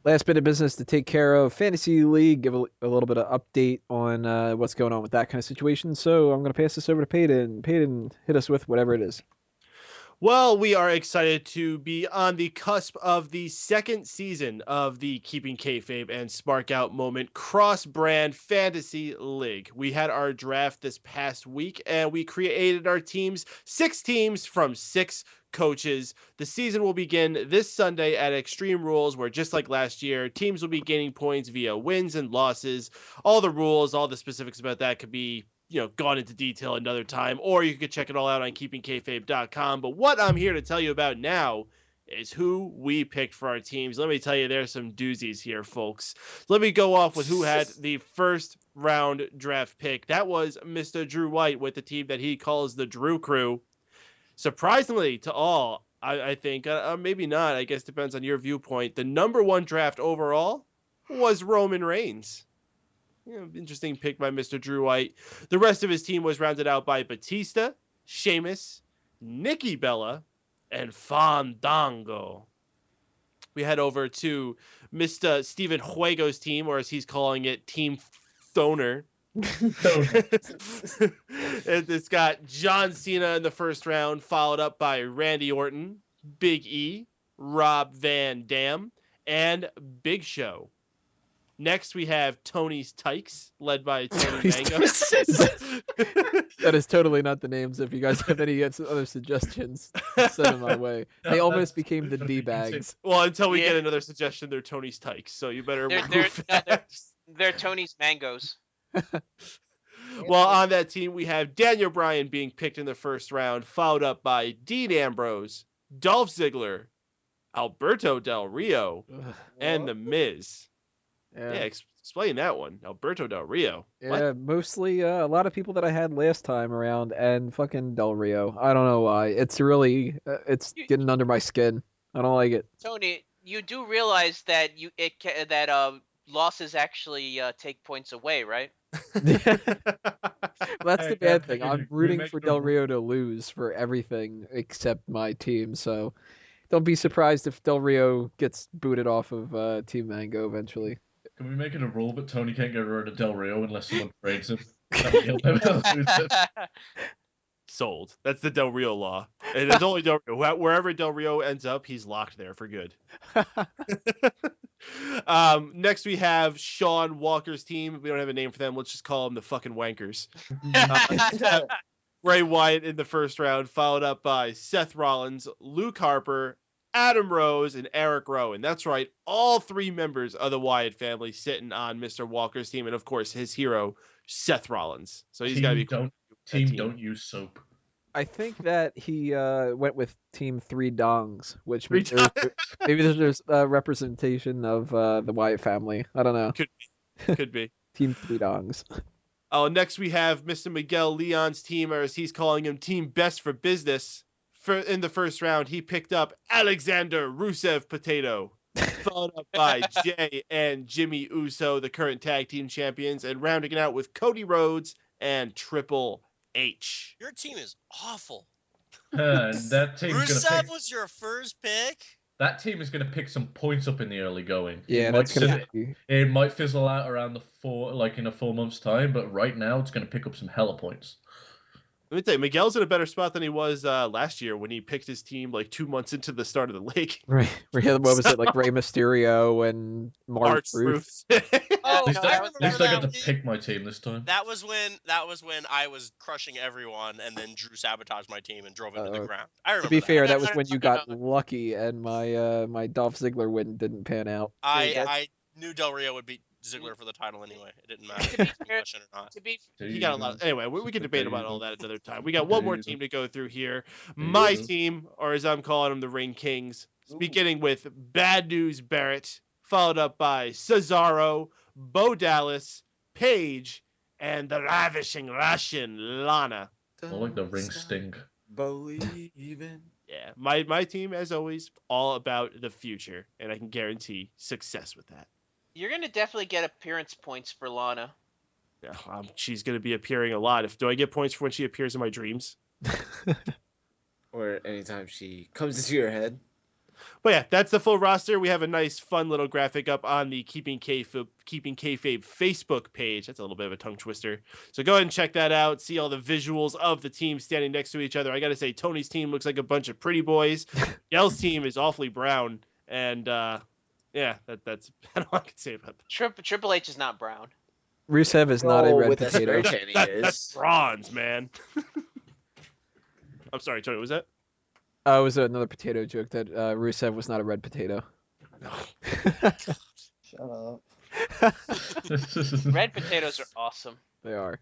Last bit of business to take care of. Fantasy League, give a little bit of update on what's going on with that kind of situation. So I'm going to pass this over to Peyton. Peyton, hit us with whatever it is. Well, we are excited to be on the cusp of the second season of the Keeping Kayfabe and Smark Out Moment cross-brand fantasy league. We had our draft this past week, and we created our teams, 6 teams from 6 coaches. The season will begin this Sunday at Extreme Rules, where just like last year, teams will be gaining points via wins and losses. All the rules, all the specifics about that could be gone into detail another time, or you could check it all out on keepingkayfabe.com. But what I'm here to tell you about now is who we picked for our teams. Let me tell you, there's some doozies here, folks. Let me go off with who had the first round draft pick. That was Mr. Drew White with the team that he calls the Drew Crew. Surprisingly to all, I think, maybe not, I guess depends on your viewpoint, the number 1 draft overall was Roman Reigns. Interesting pick by Mr. Drew White. The rest of his team was rounded out by Batista, Sheamus, Nikki Bella, and Fandango. We head over to Mr. Steven Juego's team, or as he's calling it, Team Stoner. It's got John Cena in the first round, followed up by Randy Orton, Big E, Rob Van Dam, and Big Show. Next, we have Tony's Tykes, led by Tony Mango. That is totally not the names. If you guys have any other suggestions, send them my way. They almost became the D-bags. Well, until we get another suggestion, they're Tony's Tykes, so you better move fast. They're Tony's Mangoes. Well, on that team, we have Daniel Bryan being picked in the first round, followed up by Dean Ambrose, Dolph Ziggler, Alberto Del Rio, and The Miz. Yeah, explain that one. Alberto Del Rio. Yeah, what? Mostly a lot of people that I had last time around, and fucking Del Rio. I don't know why. It's really, it's getting under my skin. I don't like it. Tony, you do realize that losses actually take points away, right? That's the bad thing. I'm rooting for Del Rio to lose for everything except my team, so don't be surprised if Del Rio gets booted off of Team Mango eventually. Can we make it a rule that Tony can't get rid of Del Rio unless someone trades him? Sold. That's the Del Rio law. And it's only Del Rio. Wherever Del Rio ends up, he's locked there for good. Next, we have Sean Walker's team. We don't have a name for them. Let's just call them the fucking wankers. Bray Wyatt in the first round, followed up by Seth Rollins, Luke Harper, Adam Rose, and Eric Rowan. That's right, all 3 members of the Wyatt family sitting on Mr. Walker's team, and of course his hero, Seth Rollins. So he's got to be don't use soap. I think that he went with Team 3 Dongs, which means maybe there's a representation of the Wyatt family. I don't know. Could be. Team 3 Dongs. Oh, next we have Mr. Miguel Leon's team, or as he's calling him, Team Best for Business. In the first round, he picked up Alexander Rusev Potato, followed up by Jay and Jimmy Uso, the current tag team champions, and rounding it out with Cody Rhodes and Triple H. Your team is awful. That team Rusev was your first pick? That team is going to pick some points up in the early going. Yeah, that's going to be... It might fizzle out around in a 4 months' time, but right now it's going to pick up some hella points. Let me tell you, Miguel's in a better spot than he was last year when he picked his team like 2 months into the start of the league. Right. What was it, like Rey Mysterio and Mark Ruth? Oh, at least I got to pick my team this time. That was when I was crushing everyone, and then Drew sabotaged my team and drove it to the ground. I remember. To be fair, that was when you got lucky, and my Dolph Ziggler win didn't pan out. I knew Del Rio would beat Ziggler for the title anyway. It didn't matter if question or not. He got a lot. Anyway, we can debate about all that another time. We got one more team to go through here. My team, or as I'm calling them, the Ring Kings, beginning with Bad News Barrett, followed up by Cesaro, Bo Dallas, Paige, and the ravishing Russian Lana. I like the ring sting. Believing. Yeah, my team, as always, all about the future, and I can guarantee success with that. You're going to definitely get appearance points for Lana. Yeah, she's going to be appearing a lot. Do I get points for when she appears in my dreams? Or anytime she comes into your head. But yeah, that's the full roster. We have a nice, fun little graphic up on the Keeping Kayfabe Facebook page. That's a little bit of a tongue twister. So go ahead and check that out. See all the visuals of the teams standing next to each other. I got to say, Tony's team looks like a bunch of pretty boys. Yell's team is awfully brown. And yeah, that's all I can say about that. Triple H is not brown. Rusev is not a red with potato. a spray tan, he That's is. bronze, man. I'm sorry, Tony, what was that? Oh, it was another potato joke that Rusev was not a red potato. Shut up. Red potatoes are awesome. They are.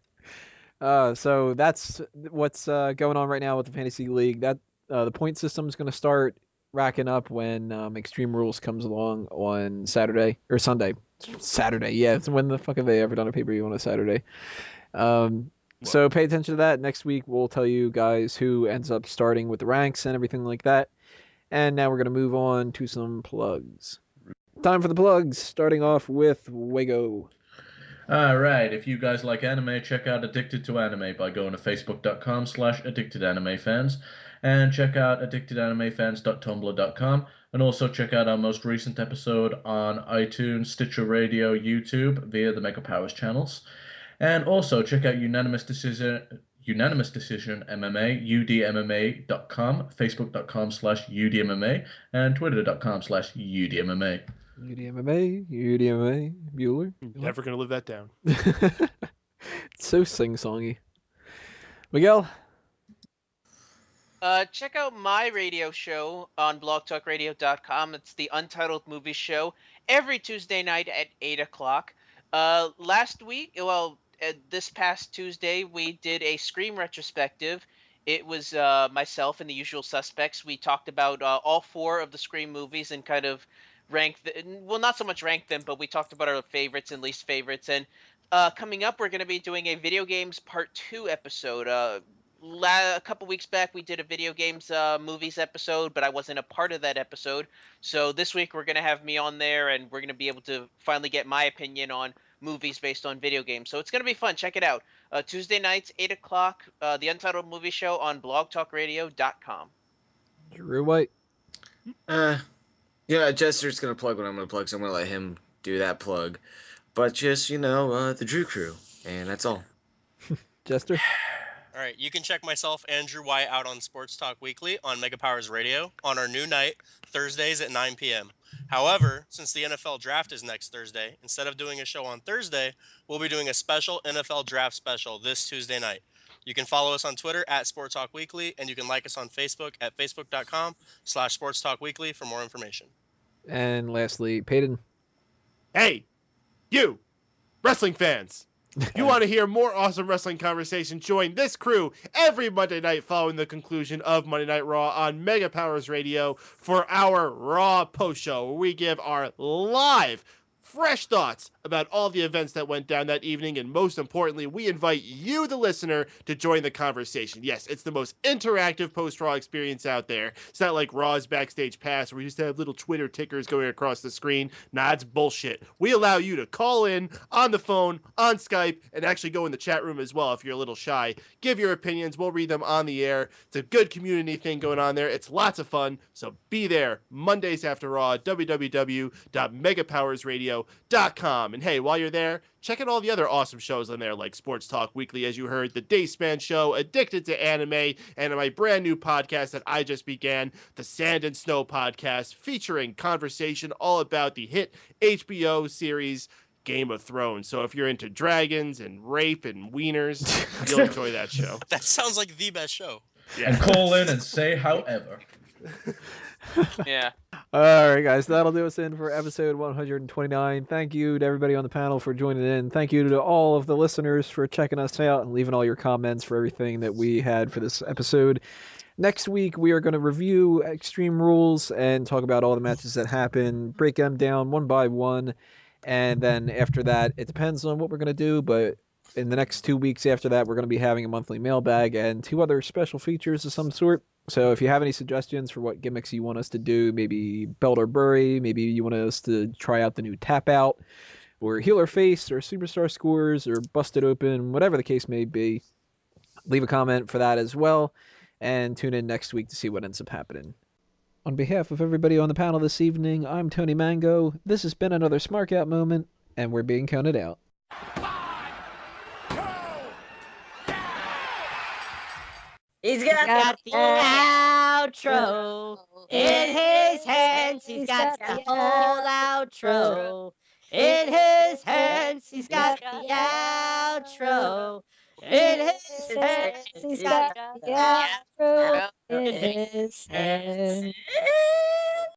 So that's what's going on right now with the Fantasy League. That the point system is going to start racking up when Extreme Rules comes along on Saturday or Sunday. Saturday, yeah. It's when the fuck have they ever done a pay-per-view on a Saturday? So pay attention to that. Next week we'll tell you guys who ends up starting with the ranks and everything like that. And now we're going to move on to some plugs. Time for the plugs, starting off with Wago. Alright, if you guys like anime, check out Addicted to Anime by going to facebook.com/addictedanimefans and check out addictedanimefans.tumblr.com and also check out our most recent episode on iTunes, Stitcher Radio, YouTube via the Mega Powers channels. And also check out Unanimous Decision MMA, udmma.com, facebook.com/udmma, and twitter.com/udmma. UDMMA, Bueller. Never going to live that down. It's so sing-songy. Miguel? Check out my radio show on blogtalkradio.com. It's the Untitled Movie Show every Tuesday night at 8 o'clock. This past Tuesday, we did a Scream retrospective. It was myself and the usual suspects. We talked about all 4 of the Scream movies and kind of not so much ranked them, but we talked about our favorites and least favorites. And coming up, we're going to be doing a Video Games Part 2 episode. A couple weeks back, we did a Video Games Movies episode, but I wasn't a part of that episode. So this week, we're going to have me on there, and we're going to be able to finally get my opinion on movies based on video games. So it's going to be fun. Check it out. Tuesday nights, 8 o'clock, the Untitled Movie Show on blogtalkradio.com. Drew White? Yeah, Jester's going to plug what I'm going to plug, so I'm going to let him do that plug. But just, the Drew Crew, and that's all. Jester? All right, you can check myself, Andrew White, out on Sports Talk Weekly on Mega Powers Radio on our new night, Thursdays at 9 p.m. However, since the NFL Draft is next Thursday, instead of doing a show on Thursday, we'll be doing a special NFL Draft special this Tuesday night. You can follow us on Twitter at Sports Talk Weekly, and you can like us on Facebook at facebook.com/Sports Talk Weekly for more information. And lastly, Peyton. Hey, you, wrestling fans. If you want to hear more awesome wrestling conversation, join this crew every Monday night following the conclusion of Monday Night Raw on Mega Powers Radio for our Raw post show, where we give our live, fresh thoughts about all the events that went down that evening, and most importantly, we invite you, the listener, to join the conversation. Yes, it's the most interactive post-Raw experience out there. It's not like Raw's Backstage Pass, where we used to have little Twitter tickers going across the screen. Nah, it's bullshit. We allow you to call in on the phone, on Skype, and actually go in the chat room as well if you're a little shy. Give your opinions. We'll read them on the air. It's a good community thing going on there. It's lots of fun, so be there Mondays after Raw, www.megapowersradio.com. And hey, while you're there, check out all the other awesome shows on there, like Sports Talk Weekly, as you heard, The Dayspan Show, Addicted to Anime, and my brand new podcast that I just began, the Sand and Snow Podcast, featuring conversation all about the hit HBO series Game of Thrones. So if you're into dragons and rape and wieners, you'll enjoy that show. That sounds like the best show. Yeah. And call in and say however. Yeah. All right, guys, that'll do us in for episode 129. Thank you to everybody on the panel for joining in. Thank you to all of the listeners for checking us out and leaving all your comments for everything that we had for this episode. Next week, we are going to review Extreme Rules and talk about all the matches that happen, break them down one by one, and then after that, it depends on what we're going to do, but in the next 2 weeks after that, we're going to be having a monthly mailbag and 2 other special features of some sort. So if you have any suggestions for what gimmicks you want us to do, maybe belt or bury, maybe you want us to try out the new tap out, or heel or face, or superstar scores, or busted open, whatever the case may be, leave a comment for that as well, and tune in next week to see what ends up happening. On behalf of everybody on the panel this evening, I'm Tony Mango. This has been another Smark Out moment, and we're being counted out. He's got the outro in his hands. He's got the whole outro in his hands. He's got the outro in his hands. He's got the outro in his hands.